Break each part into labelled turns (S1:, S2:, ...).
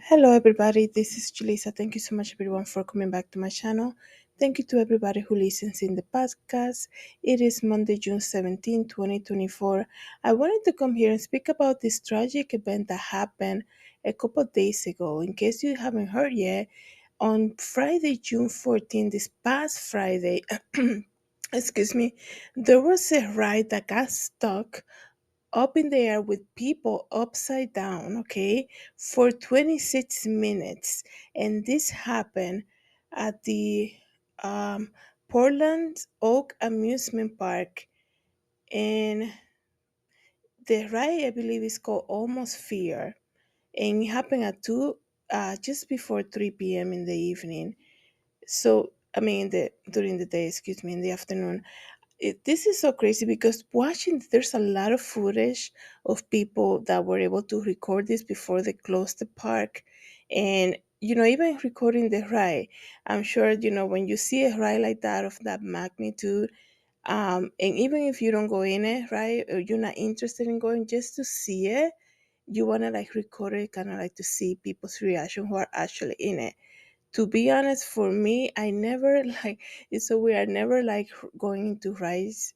S1: Hello, everybody. This is Julissa. Thank you so much, everyone, for coming back to my channel. Thank you to everybody who listens in the podcast. It is Monday, June 17, 2024. I wanted to come here and speak about this tragic event that happened a couple of days ago. In case you haven't heard yet, on Friday, June 14th, this past Friday, excuse me, there was a ride that got stuck up in the air with people upside down, okay, for 26 minutes. And this happened at the um, Portland Oak Amusement Park. And the ride, I believe, is called Almost Fear. And it happened at 2, just before 3 p.m. in the evening. So, I mean, during the day, excuse me, in the afternoon. This is so crazy because watching, there's a lot of footage of people that were able to record this before they closed the park. And even recording the ride, I'm sure, when you see a ride like that of that magnitude, and even if you don't go in it, right, or you're not interested in going, just to see it, you want to like record it, kind of like to see people's reaction who are actually in it. To be honest, for me, I never like, it's so weird. I never like going into rides,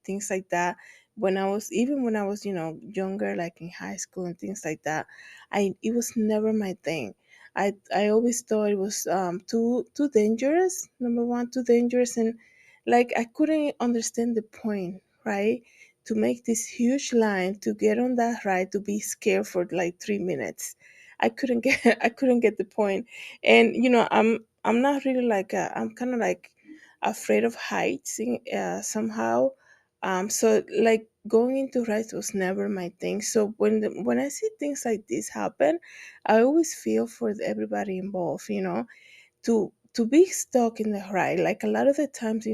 S1: things like that. When I was younger, like in high school and things like that, it was never my thing. I always thought it was too dangerous. Number one, too dangerous, and like I couldn't understand the point, right? To make this huge line to get on that ride, to be scared for like 3 minutes. I couldn't get the point. And I'm not really like I'm kind of like afraid of heights somehow. So like going into rides was never my thing. So when I see things like this happen, I always feel for everybody involved, to be stuck in the ride. Like a lot of the times,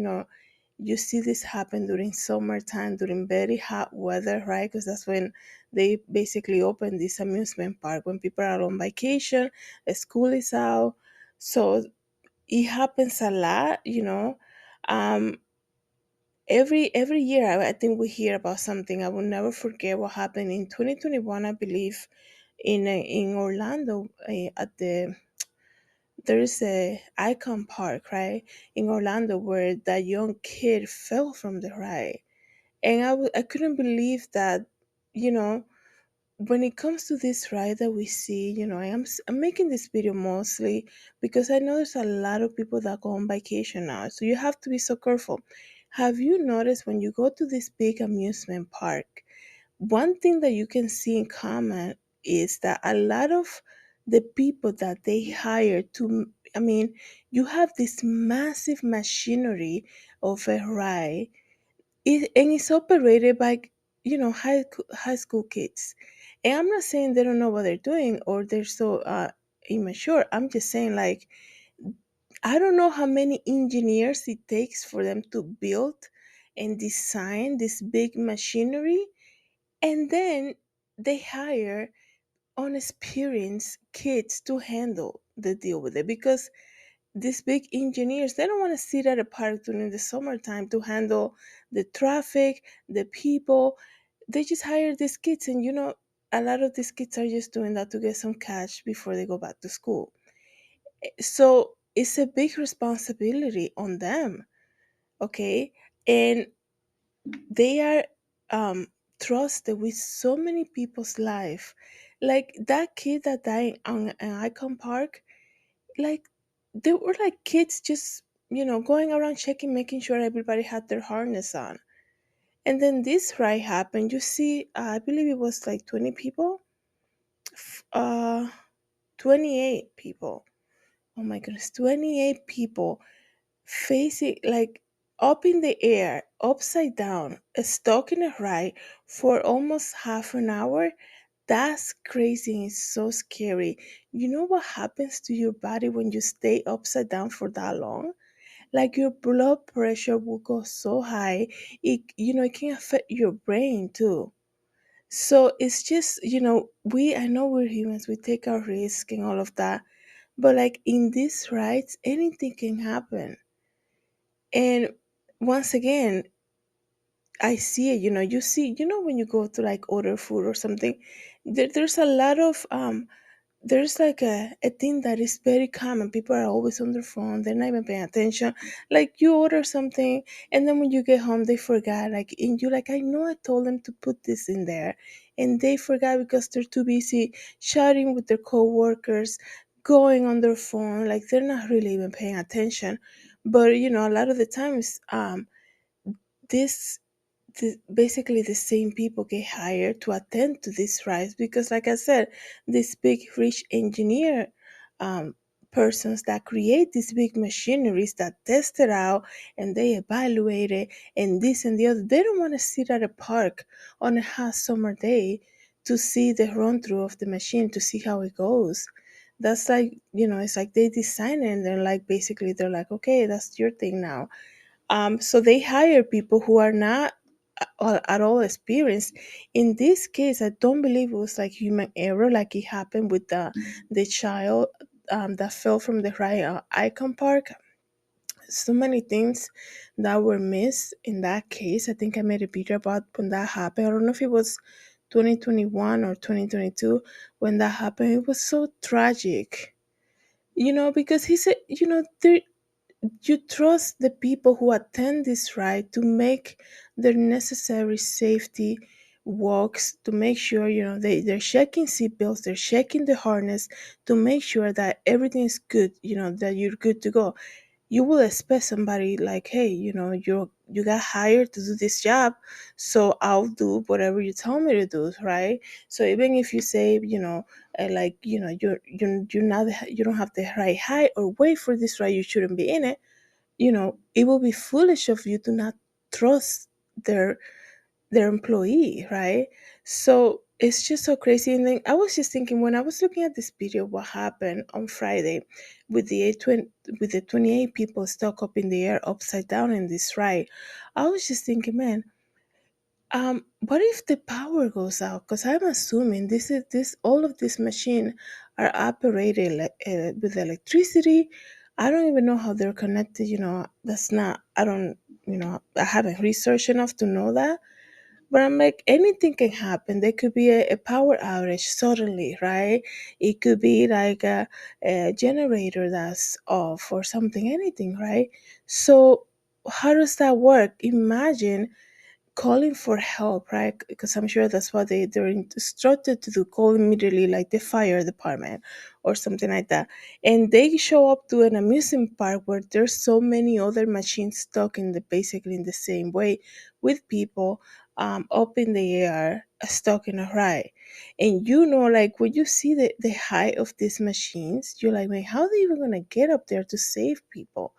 S1: you see this happen during summertime, during very hot weather, right? Because that's when they basically open this amusement park, when people are on vacation, school is out. So it happens a lot, um every year. I think we hear about something. I will never forget what happened in 2021, I believe, in Orlando, at there is a icon park, right, in Orlando, where that young kid fell from the ride. And I couldn't believe that, you know, when it comes to this ride that we see, I'm making this video mostly because I know there's a lot of people that go on vacation now. So you have to be so careful. Have you noticed when you go to this big amusement park, one thing that you can see in common is that a lot of the people that they hire to, I mean, you have this massive machinery of a ride, and it's operated by high school kids. And I'm not saying they don't know what they're doing or they're so immature. I'm just saying, like, I don't know how many engineers it takes for them to build and design this big machinery, and then they hire unexperienced kids to handle the deal with it, because these big engineers, they don't want to sit at a park during the summertime to handle the traffic, the people. They just hire these kids, and a lot of these kids are just doing that to get some cash before they go back to school. So it's a big responsibility on them, okay? And they are um trusted with so many people's life. Like that kid that died on an icon park, like they were like kids just going around checking, making sure everybody had their harness on. And then this ride happened. You see, I believe it was like 20 people, f- uh 28 people. Oh my goodness, 28 people facing, like, up in the air, upside down, stuck in a ride for almost half an hour. That's crazy and it's so scary. You know what happens to your body when you stay upside down for that long? Like your blood pressure will go so high, it can affect your brain too. So it's just, I know we're humans, we take our risk and all of that, but like in these rides, anything can happen. And once again, I see it. You see, when you go to like order food or something, there's a lot of there's like a thing that is very common. People are always on their phone, they're not even paying attention. Like you order something and then when you get home they forgot, like, and you like, I know I told them to put this in there, and they forgot because they're too busy chatting with their co-workers, going on their phone, like they're not really even paying attention. But a lot of the times, this basically the same people get hired to attend to this rise, because like I said, these big rich engineer um, persons that create these big machineries that test it out and they evaluate it and this and the other, they don't want to sit at a park on a hot summer day to see the run through of the machine, to see how it goes. That's like, it's like they design it and they're like, basically they're like, okay, that's your thing now. So they hire people who are not at all experienced. In this case, I don't believe it was like human error, like it happened with the child that fell from the right icon park. So many things that were missed in that case. I think I made a video about when that happened. I don't know if it was 2021 or 2022 when that happened. It was so tragic, because he said, there you trust the people who attend this ride to make their necessary safety walks, to make sure they're checking seatbelts, they're checking the harness, to make sure that everything is good, that you're good to go. You will expect somebody like, hey, you got hired to do this job, so I'll do whatever you tell me to do, right? So even if you say, like, you're not, you don't have the right height or weight for this ride, you shouldn't be in it. It will be foolish of you to not trust their their employee, right? So it's just so crazy. And then I was just thinking, when I was looking at this video, what happened on Friday with the 820, with the 28 people stuck up in the air upside down in this ride, I was just thinking, man, what if the power goes out? Because I'm assuming this all of these machines are operated with electricity. I don't even know how they're connected. That's not. I don't. I haven't researched enough to know that. But I'm like, anything can happen. There could be a power outage suddenly, right? It could be like a generator that's off or something. Anything, right? So how does that work? Imagine calling for help, right? Because I'm sure that's what they're instructed to do. Call immediately, like the fire department or something like that. And they show up to an amusement park where there's so many other machines stuck in the basically in the same way, with people up in the air, stuck in a ride. And like when you see the height of these machines, you're like, man, how are they even gonna get up there to save people?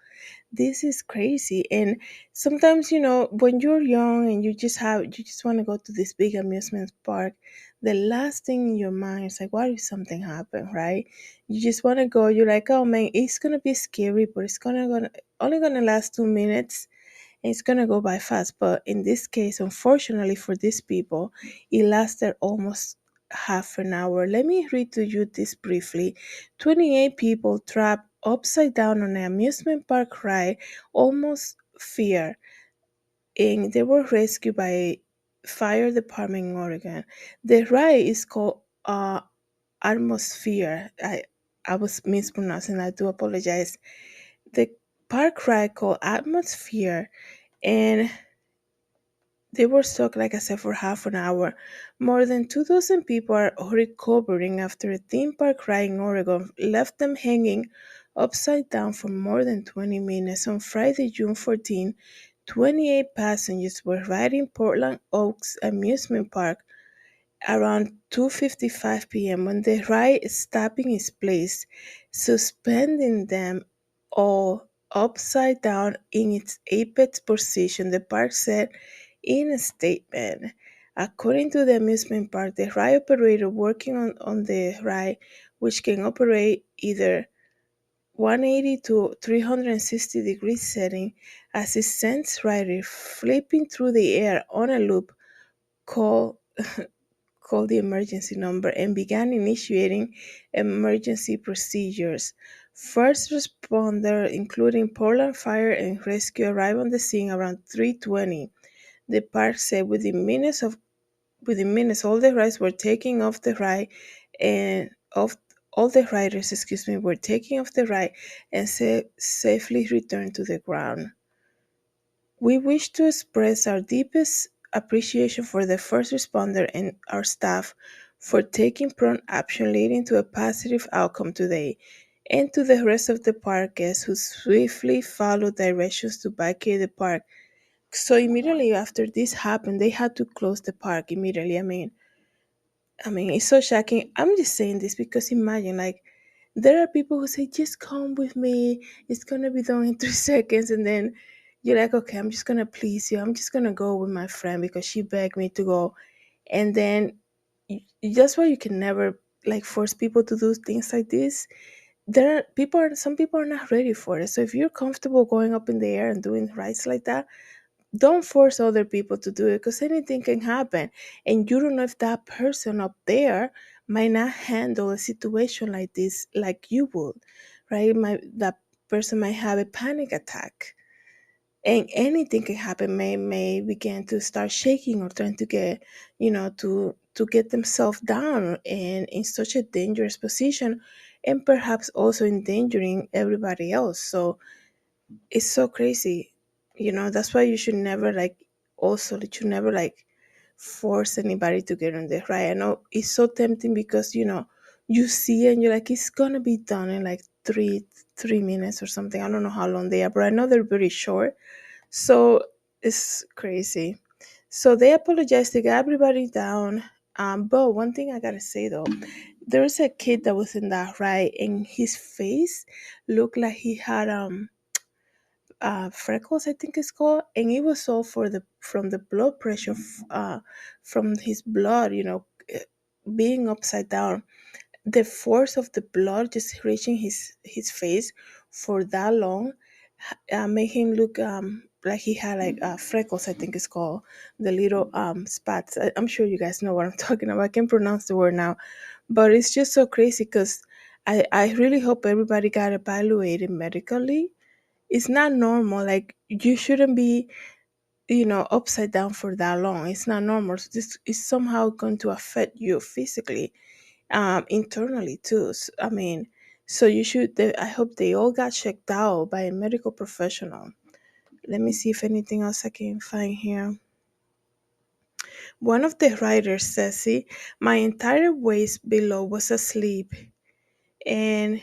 S1: This is crazy. And sometimes, when you're young and you just want to go to this big amusement park, the last thing in your mind is like, what if something happened, right? You just want to go. You're like, oh man, it's gonna be scary, but it's gonna only gonna last 2 minutes, and it's gonna go by fast. But in this case, unfortunately for these people, it lasted almost half an hour. Let me read to you this briefly. 28 people trapped upside down on an amusement park ride, almost fear, and they were rescued by fire department in Oregon. The ride is called Atmosphere. I was mispronouncing. I do apologize. The park ride called Atmosphere, and they were stuck, like I said, for half an hour. More than 2,000 people are recovering after a theme park ride in Oregon left them hanging upside down for more than 20 minutes. On Friday, June 14, 28 passengers were riding Portland Oaks Amusement Park around 2:55 p.m. when the ride stopped in its place, suspending them all upside down in its apex position, the park said in a statement. According to the amusement park, the ride operator working on the ride, which can operate either 180 to 360 degree setting, as it sends rider flipping through the air on a loop, called called the emergency number and began initiating emergency procedures. First responder, including Portland Fire and Rescue, arrived on the scene around 3:20. The park said within minutes all the rides were taken off the ride and off all the riders, excuse me, were taken off the ride and safely returned to the ground. We wish to express our deepest appreciation for the first responder and our staff for taking prompt action leading to a positive outcome today, and to the rest of the park guests who swiftly followed directions to vacate the park. So immediately after this happened, they had to close the park immediately. I mean, it's so shocking. I'm just saying this because imagine, like, there are people who say, just come with me. It's going to be done in 3 seconds. And then you're like, okay, I'm just going to please you. I'm just going to go with my friend because she begged me to go. And then that's why you can never like force people to do things like this. Some people are not ready for it. So if you're comfortable going up in the air and doing rides like that, don't force other people to do it because anything can happen, and you don't know if that person up there might not handle a situation like this like you would, right? That person might have a panic attack, and anything can happen. May begin to start shaking or trying to get, to get themselves down and in such a dangerous position, and perhaps also endangering everybody else. So it's so crazy. That's why you should never like, also you should never like force anybody to get on the ride. I know it's so tempting because you see it and you're like, it's gonna be done in like three minutes or something. I don't know how long they are, but I know they're very short. So it's crazy. So they apologized, they got everybody down. But one thing I gotta say though, there was a kid that was in that ride and his face looked like he had freckles, I think it's called, and it was all from the blood pressure, from his blood, being upside down. The force of the blood just reaching his face for that long made him look like he had like freckles, I think it's called, the little spots. I'm sure you guys know what I'm talking about. I can't pronounce the word now, but it's just so crazy because I really hope everybody got evaluated medically. It's not normal. Like, you shouldn't be, upside down for that long. It's not normal. So this is somehow going to affect you physically, internally too. So you should. I hope they all got checked out by a medical professional. Let me see if anything else I can find here. One of the writers says, "See, my entire waist below was asleep, and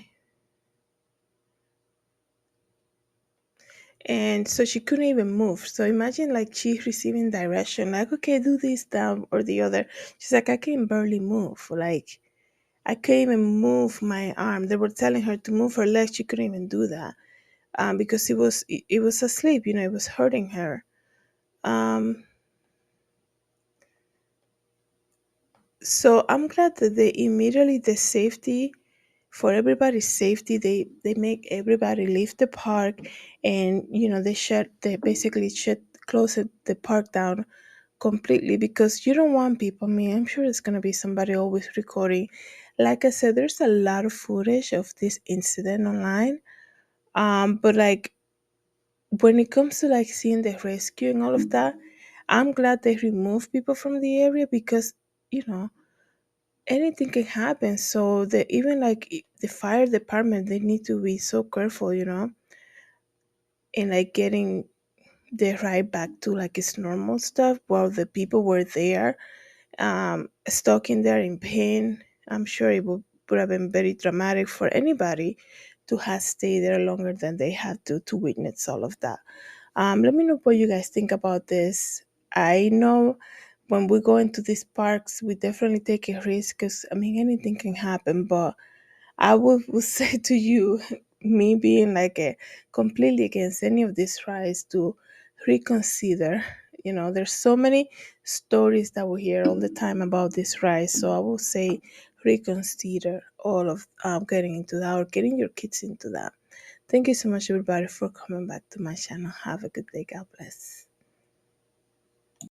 S1: so she couldn't even move. So imagine like she receiving direction, like, okay, do this, that, or the other. She's like, I can barely move. Like, I couldn't even move my arm. They were telling her to move her legs. She couldn't even do that, because it was asleep. It was hurting her. Um, so I'm glad that they immediately, the safety, for everybody's safety, they make everybody leave the park, and they basically close the park down completely, because you don't want people. I'm sure it's going to be somebody always recording. Like I said, there's a lot of footage of this incident online, but like, when it comes to like seeing the rescue and all of that, I'm glad they remove people from the area, because you know anything can happen. So even like the fire department, they need to be so careful, in like getting the ride back to like its normal stuff while the people were there, stuck in there in pain. I'm sure it would have been very dramatic for anybody to have stayed there longer than they had to witness all of that. Let me know what you guys think about this. I know when we go into these parks, we definitely take a risk because, anything can happen, but would say to you, me being like a completely against any of these rides, to reconsider. There's so many stories that we hear all the time about this ride, so I will say reconsider all of getting into that or getting your kids into that. Thank you so much, everybody, for coming back to my channel. Have a good day. God bless.